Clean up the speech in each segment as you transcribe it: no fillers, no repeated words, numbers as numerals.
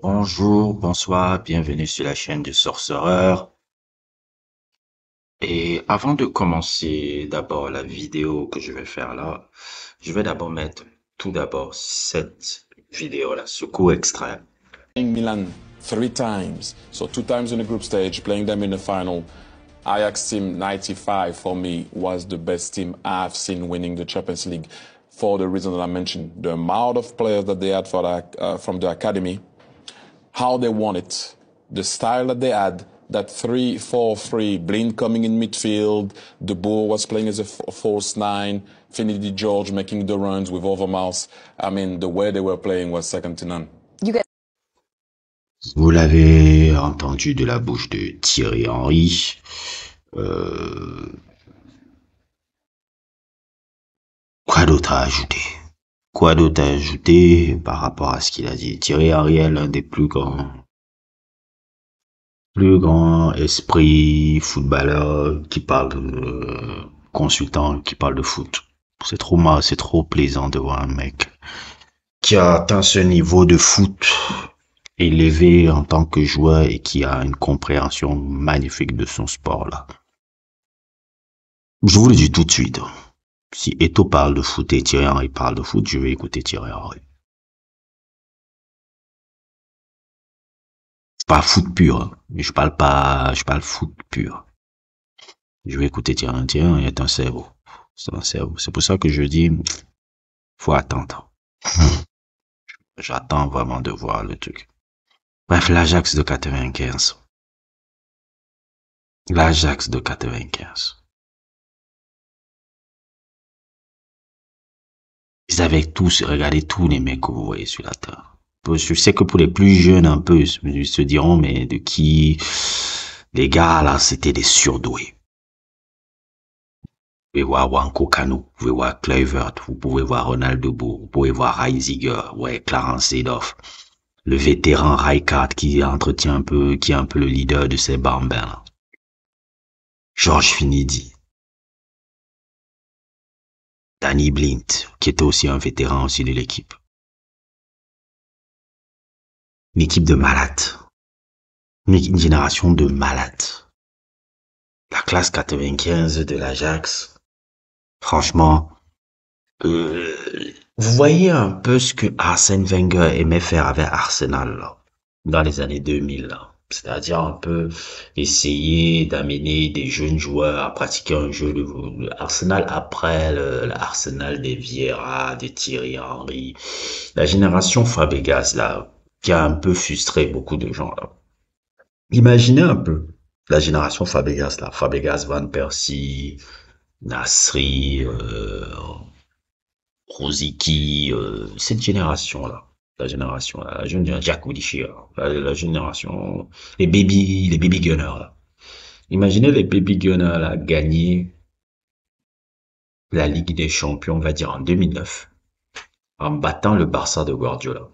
Bonjour, bonsoir, bienvenue sur la chaîne du Sorcereur. Et avant de commencer d'abord la vidéo que je vais faire là, je vais d'abord mettre tout d'abord cette vidéo-là, ce court extrait. Playing Milan 3 times, so 2 times in the group stage, playing them in the final. Ajax team 95 for me was the best team I've seen winning the Champions League for the reason that I mentioned. The amount of players that they had from the academy, how they won it, the style that they had, that 3-4-3, Blind coming in midfield, De Boer was playing as a false nine, Finidi George making the runs with Overmars. I mean, the way they were playing was second to none. Vous l'avez entendu de la bouche de Thierry Henry. Quoi d'autre à ajouter? Quoi d'autre à ajouter par rapport à ce qu'il a dit? Thierry Henry est l'un des plus grands esprits footballeurs qui parle consultant qui parle de foot. C'est trop marrant, c'est trop plaisant de voir un mec qui a atteint ce niveau de foot élevé en tant que joueur et qui a une compréhension magnifique de son sport là. Je vous le dis tout de suite. Si Eto'o parle de foot et Thierry Henry parle de foot, je vais écouter Thierry Henry. Pas foot pur, hein. Je parle foot pur. Je vais écouter Thierry Henry. Thierry Henry est un cerveau. C'est un cerveau. C'est pour ça que je dis, faut attendre. J'attends vraiment de voir le truc. Bref, l'Ajax de 95. L'Ajax de 95. Ils avaient tous, regardez tous les mecs que vous voyez sur la terre. Je sais que pour les plus jeunes un peu, ils se diront, mais de qui, les gars là, c'était des surdoués. Vous pouvez voir Wanko Kanu, vous pouvez voir Kluivert, vous pouvez voir Ronald de Boer, vous pouvez voir Reisiger, ouais, Clarence Seedorf. Le vétéran Rijkaard qui entretient un peu, qui est un peu le leader de ces bambins là. Georges Finidi. Danny Blind, qui était aussi un vétéran aussi de l'équipe. Une équipe de malades. Une génération de malades. La classe 95 de l'Ajax. Franchement, vous voyez un peu ce que Arsène Wenger aimait faire avec Arsenal, là, dans les années 2000, là. C'est-à-dire un peu essayer d'amener des jeunes joueurs à pratiquer un jeu de Arsenal après l'Arsenal des Vieira, des Thierry Henry. La génération Fabregas, là, qui a un peu frustré beaucoup de gens, là. Imaginez un peu la génération Fabregas, là. Fabregas, Van Persie, Nasri, Rosicky, cette génération-là. La jeune Jack Wilshere, la génération, les baby gunners, là. Imaginez les baby gunners, là, gagner la Ligue des Champions, on va dire en 2009, en battant le Barça de Guardiola.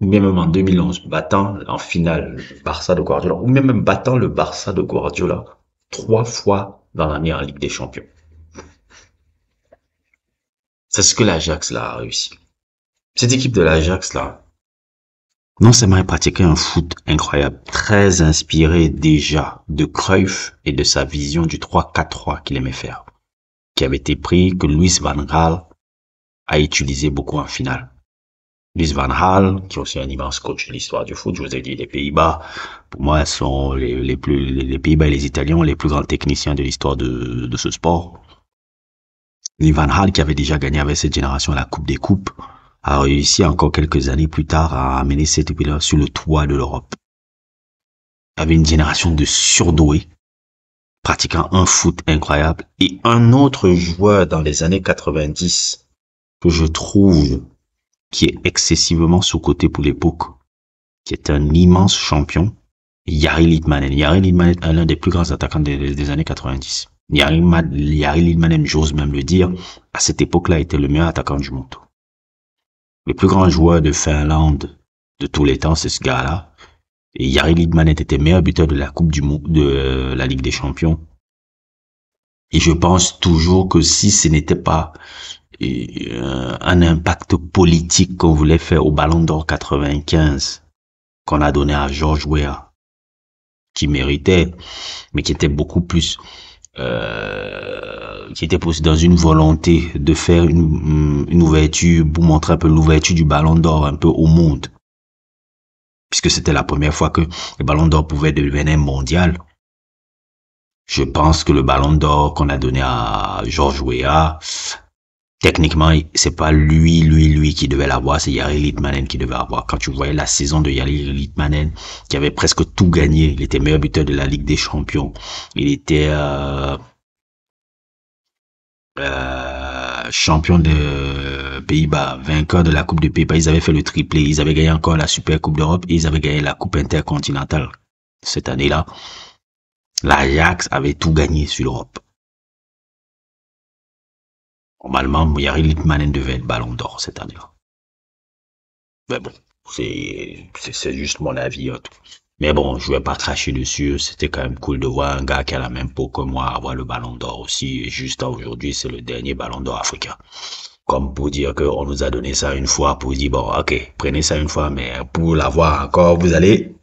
Ou même en 2011, battant en finale le Barça de Guardiola, ou même battant le Barça de Guardiola 3 fois dans l'année en Ligue des Champions. C'est ce que l'Ajax là a réussi. Cette équipe de l'Ajax là, non seulement elle pratiquait un foot incroyable, très inspiré déjà de Cruyff et de sa vision du 3-4-3 qu'il aimait faire, qui avait été pris, que Louis van Gaal a utilisé beaucoup en finale. Louis van Gaal, qui est aussi un immense coach de l'histoire du foot, je vous ai dit, les Pays-Bas, pour moi, sont les Pays-Bas et les Italiens, les plus grands techniciens de l'histoire de ce sport. Louis van Gaal, qui avait déjà gagné avec cette génération la Coupe des Coupes, a réussi encore quelques années plus tard à amener cette équipe-là sur le toit de l'Europe. Il y avait une génération de surdoués, pratiquant un foot incroyable, et un autre joueur dans les années 90 que je trouve qui est excessivement sous-coté pour l'époque, qui est un immense champion, Jari Litmanen. Jari Litmanen est l'un des plus grands attaquants des années 90. Jari Litmanen, j'ose même le dire, à cette époque-là, était le meilleur attaquant du monde. Le plus grand joueur de Finlande de tous les temps, c'est ce gars-là. Et Jari Litmanen était meilleur buteur de la Coupe du Monde, de la Ligue des Champions. Et je pense toujours que si ce n'était pas un impact politique qu'on voulait faire au Ballon d'Or 95, qu'on a donné à George Weah, qui méritait, mais qui était beaucoup plus, qui était plus dans une volonté de faire une ouverture, pour montrer un peu l'ouverture du Ballon d'Or un peu au monde, puisque c'était la première fois que le Ballon d'Or pouvait devenir mondial. Je pense que le Ballon d'Or qu'on a donné à George Weah, techniquement, c'est pas lui qui devait l'avoir, c'est Jari Litmanen qui devait avoir. Quand tu voyais la saison de Jari Litmanen, qui avait presque tout gagné, il était meilleur buteur de la Ligue des Champions. Il était champion de Pays-Bas, vainqueur de la Coupe de Pays-Bas. Ils avaient fait le triplé, ils avaient gagné encore la Super Coupe d'Europe et ils avaient gagné la Coupe intercontinentale. Cette année-là, l'Ajax avait tout gagné sur l'Europe. Normalement, Jari Litmanen devait être Ballon d'Or cette année-là. Mais bon, c'est juste mon avis, hein, tout. Mais bon, je vais pas cracher dessus. C'était quand même cool de voir un gars qui a la même peau que moi avoir le Ballon d'Or aussi. Et juste aujourd'hui, c'est le dernier Ballon d'Or africain. Comme pour dire qu'on nous a donné ça une fois, pour dire bon, ok, prenez ça une fois, mais pour l'avoir encore, vous allez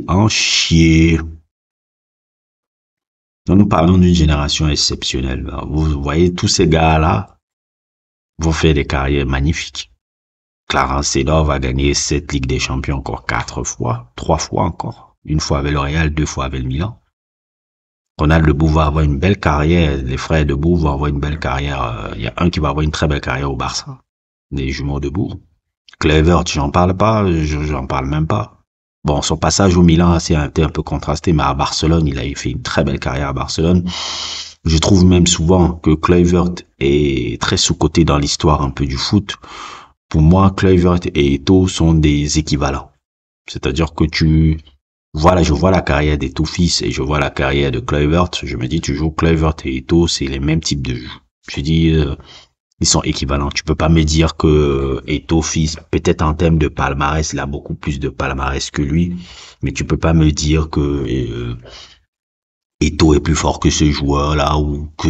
en chier. Nous parlons d'une génération exceptionnelle. Vous voyez, tous ces gars-là vont faire des carrières magnifiques. Clarence Seedorf va gagner cette Ligue des Champions encore 4 fois, 3 fois encore. Une fois avec le Real, 2 fois avec le Milan. Ronald Debout va avoir une belle carrière. Les frères Debout vont avoir une belle carrière. Il y a un qui va avoir une très belle carrière au Barça. Les jumeaux Debout. Kluivert, j'en parle pas, j'en parle même pas. Bon, son passage au Milan a été un peu contrasté, mais à Barcelone, il a fait une très belle carrière à Barcelone. Je trouve même souvent que Kluivert est très sous-coté dans l'histoire un peu du foot. Pour moi, Kluivert et Eto'o sont des équivalents. C'est-à-dire que voilà, je vois la carrière d'Eto'o fils et je vois la carrière de Kluivert. Je me dis toujours Kluivert et Eto'o, c'est les mêmes types de jeux. Je dis, ils sont équivalents. Tu peux pas me dire que Eto'o fils, peut-être en termes de palmarès, il a beaucoup plus de palmarès que lui, mais tu peux pas me dire que Eto'o est plus fort que ce joueur-là ou que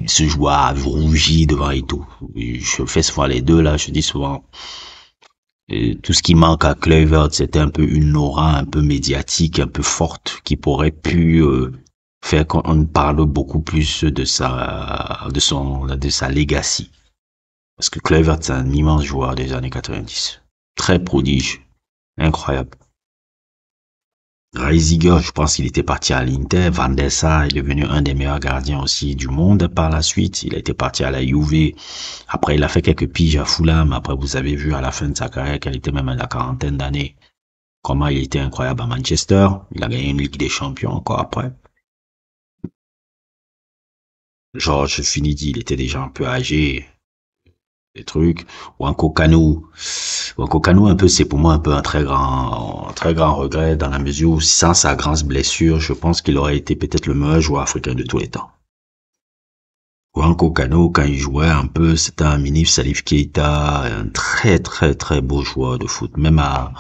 ce joueur a rougi devant Eto'o. Je fais souvent les deux là. Je dis souvent. Et tout ce qui manque à Kluivert, c'était un peu une aura un peu médiatique, un peu forte, qui pourrait pu faire qu'on parle beaucoup plus de sa legacy. Parce que Kluivert, c'est un immense joueur des années 90. Très prodige. Incroyable. Reisiger, je pense qu'il était parti à l'Inter. Van der Sar est devenu un des meilleurs gardiens aussi du monde par la suite. Il a été parti à la Juve. Après, il a fait quelques piges à Fulham. Après, vous avez vu à la fin de sa carrière qu'elle était même à la quarantaine d'années. Comment il était incroyable à Manchester. Il a gagné une Ligue des Champions encore après. Georges Finidi, il était déjà un peu âgé. Des trucs. Wanko Kanu. Wanko Kanu, un peu, c'est pour moi un peu un très grand regret dans la mesure où sans sa grande blessure, je pense qu'il aurait été peut-être le meilleur joueur africain de tous les temps. Wanko Kanu, quand il jouait un peu, c'était un mini Salif Keita, un très très très beau joueur de foot. Même à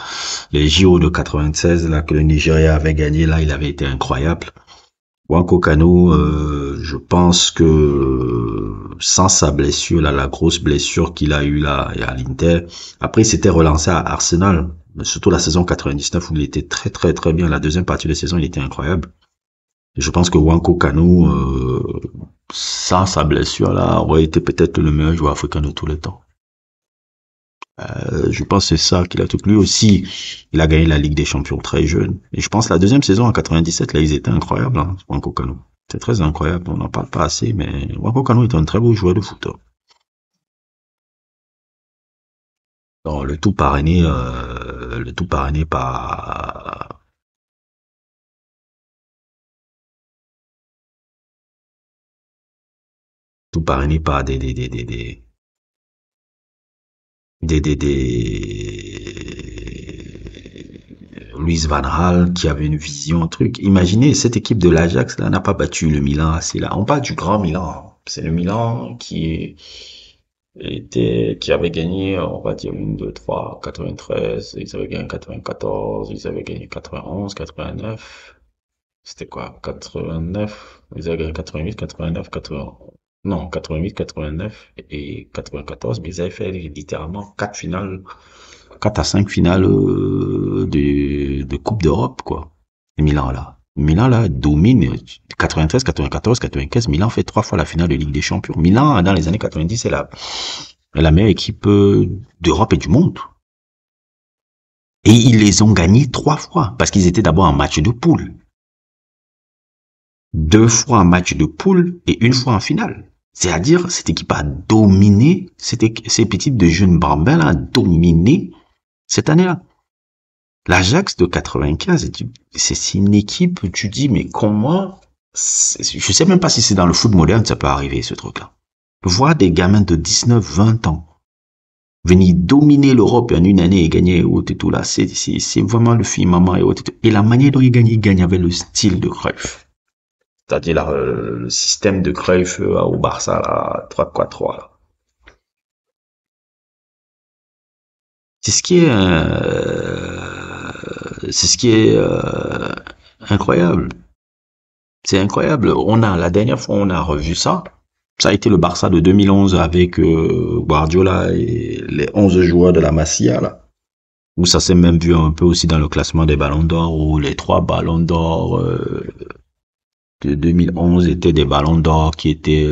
les JO de 96, là, que le Nigeria avait gagné, là, il avait été incroyable. Wanko Kanu, je pense que sans sa blessure, là, la grosse blessure qu'il a eue là à l'Inter, après il s'était relancé à Arsenal, surtout la saison 99 où il était très très très bien. La deuxième partie de saison, il était incroyable. Et je pense que Wanko Kanu, sans sa blessure là, aurait été peut-être le meilleur joueur africain de tous les temps. Je pense que c'est ça qu'il a tout. Lui aussi, il a gagné la Ligue des Champions très jeune. Et je pense que la deuxième saison en 97, là, ils étaient incroyables, hein, Wanko Kanu. C'est très incroyable. On n'en parle pas assez, mais Wanko Kanu est un très beau joueur de foot, hein. Non, le tout parrainé par Louis Van Gaal qui avait une vision, un truc. Imaginez, cette équipe de l'Ajax là n'a pas battu le Milan assez là. On parle du grand Milan, hein. C'est le Milan qui avait gagné, on va dire, 1, 2, 3, 93, ils avaient gagné 94, ils avaient gagné 91, 89, c'était quoi, 89, ils avaient gagné 88, 89, 91. Non, 88, 89 et 94, mais ils avaient fait littéralement 4 à 5 finales de Coupe d'Europe, quoi. Et Milan, là. Milan, là, domine 93, 94, 95. Milan fait 3 fois la finale de Ligue des Champions. Milan, dans les années 90, est la meilleure équipe d'Europe et du monde. Et ils les ont gagnés 3 fois, parce qu'ils étaient d'abord en match de poule. 2 fois en match de poule et 1 fois en finale. C'est-à-dire, cette équipe a dominé, ces petites de jeunes bambins a dominé cette année-là. L'Ajax de 95, c'est une équipe, tu dis, mais comment, je sais même pas si c'est dans le foot moderne, ça peut arriver, ce truc-là. Voir des gamins de 19, 20 ans venir dominer l'Europe en une année et gagner et autres et tout là, c'est vraiment le firmament et autres et tout. Et la manière dont il gagne avec le style de Cruyff. C'est-à-dire le système de Cruyff au Barça, là, 3-4-3, là. C'est ce qui est, incroyable. C'est incroyable. La dernière fois, on a revu ça. Ça a été le Barça de 2011 avec Guardiola et les 11 joueurs de la Masia, là. Où ça s'est même vu un peu aussi dans le classement des ballons d'or, où les 3 ballons d'or de 2011 étaient des ballons d'or qui étaient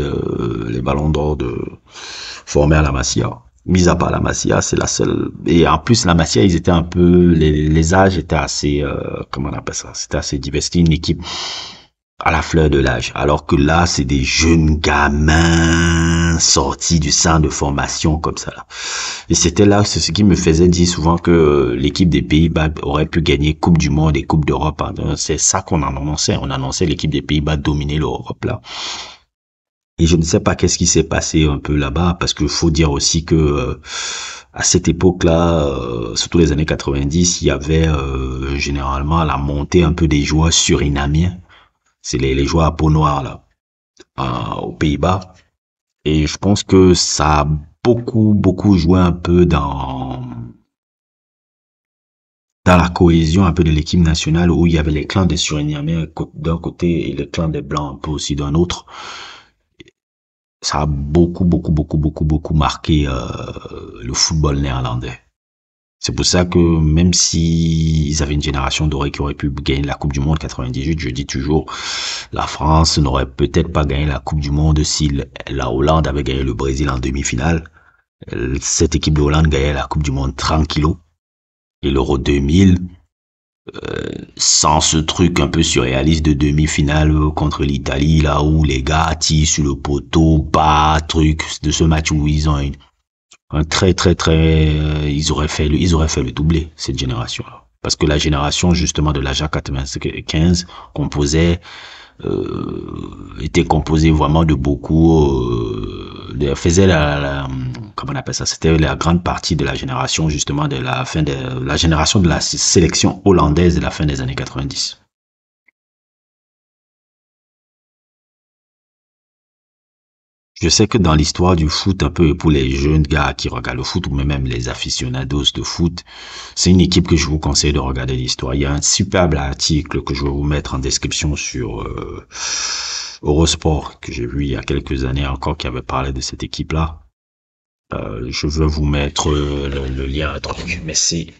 les ballons d'or formés à la Masia. Mis à part la Masia, c'est la seule. Et en plus, la Masia, ils étaient un peu, les âges étaient assez, comment on appelle ça? C'était assez divers. C'était une équipe à la fleur de l'âge. Alors que là, c'est des jeunes gamins sortis du centre de formation comme ça, là. Et c'était là, c'est ce qui me faisait dire souvent que l'équipe des Pays-Bas aurait pu gagner Coupe du Monde et Coupe d'Europe. C'est ça qu'on annonçait. On annonçait l'équipe des Pays-Bas dominer l'Europe, là. Et je ne sais pas qu'est-ce qui s'est passé un peu là-bas, parce qu'il faut dire aussi que à cette époque-là, surtout les années 90, il y avait généralement la montée un peu des joueurs surinamiens. C'est les joueurs à peau noire là, aux Pays-Bas. Et je pense que ça a beaucoup joué un peu dans la cohésion un peu de l'équipe nationale, où il y avait les clans des Surinamiens d'un côté et les clans des Blancs un peu aussi d'un autre. Ça a beaucoup marqué le football néerlandais. C'est pour ça que même si ils avaient une génération dorée qui aurait pu gagner la Coupe du Monde 98, je dis toujours, la France n'aurait peut-être pas gagné la Coupe du Monde si la Hollande avait gagné le Brésil en demi-finale. Cette équipe de Hollande gagnait la Coupe du Monde tranquillo. Et l'Euro 2000, sans ce truc un peu surréaliste de demi-finale contre l'Italie, là où les gars tirent sur le poteau, pas truc de ce match où ils ont un ils auraient fait le doublé, cette génération-là. Parce que la génération, justement, de l'Ajax 95 était composée vraiment de beaucoup, faisait comment on appelle ça, c'était la grande partie de la génération, justement, de la génération de la sélection hollandaise de la fin des années 90. Je sais que dans l'histoire du foot, un peu pour les jeunes gars qui regardent le foot, ou même les aficionados de foot, c'est une équipe que je vous conseille de regarder l'histoire. Il y a un superbe article que je vais vous mettre en description sur Eurosport, que j'ai vu il y a quelques années encore, qui avait parlé de cette équipe-là. Je veux vous mettre le lien, un truc, mais si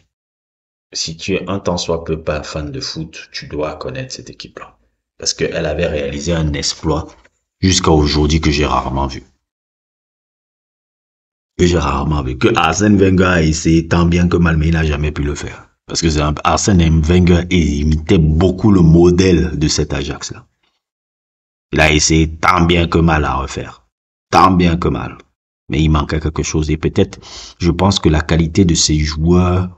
tu es un tant soit peu pas fan de foot, tu dois connaître cette équipe-là. Parce qu'elle avait réalisé un exploit jusqu'à aujourd'hui que j'ai rarement vu. Que Arsène Wenger a essayé tant bien que mal, mais il n'a jamais pu le faire. Parce que Arsène Wenger imitait beaucoup le modèle de cet Ajax-là. Il a essayé tant bien que mal à refaire. Tant bien que mal. Mais il manquait quelque chose. Et peut-être, je pense que la qualité de ces joueurs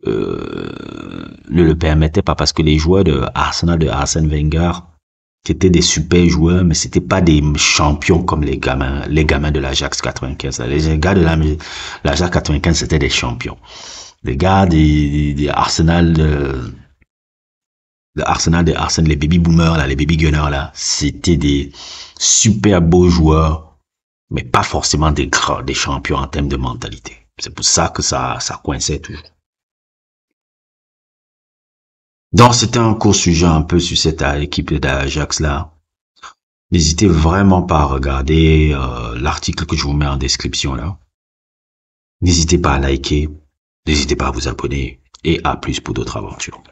ne le permettait pas, parce que les joueurs de Arsenal, de Arsène Wenger, c'était des super joueurs, mais c'était pas des champions comme les gamins de l'Ajax 95. Les gars de l'Ajax 95, c'était des champions. Les gars des Arsenal, de Arsenal, les baby boomers là, les baby gunners là, c'était des super beaux joueurs, mais pas forcément des champions en termes de mentalité. C'est pour ça que ça coinçait toujours. Donc, c'était un court sujet un peu sur cette équipe d'Ajax là. N'hésitez vraiment pas à regarder l'article que je vous mets en description là. N'hésitez pas à liker, n'hésitez pas à vous abonner et à plus pour d'autres aventures.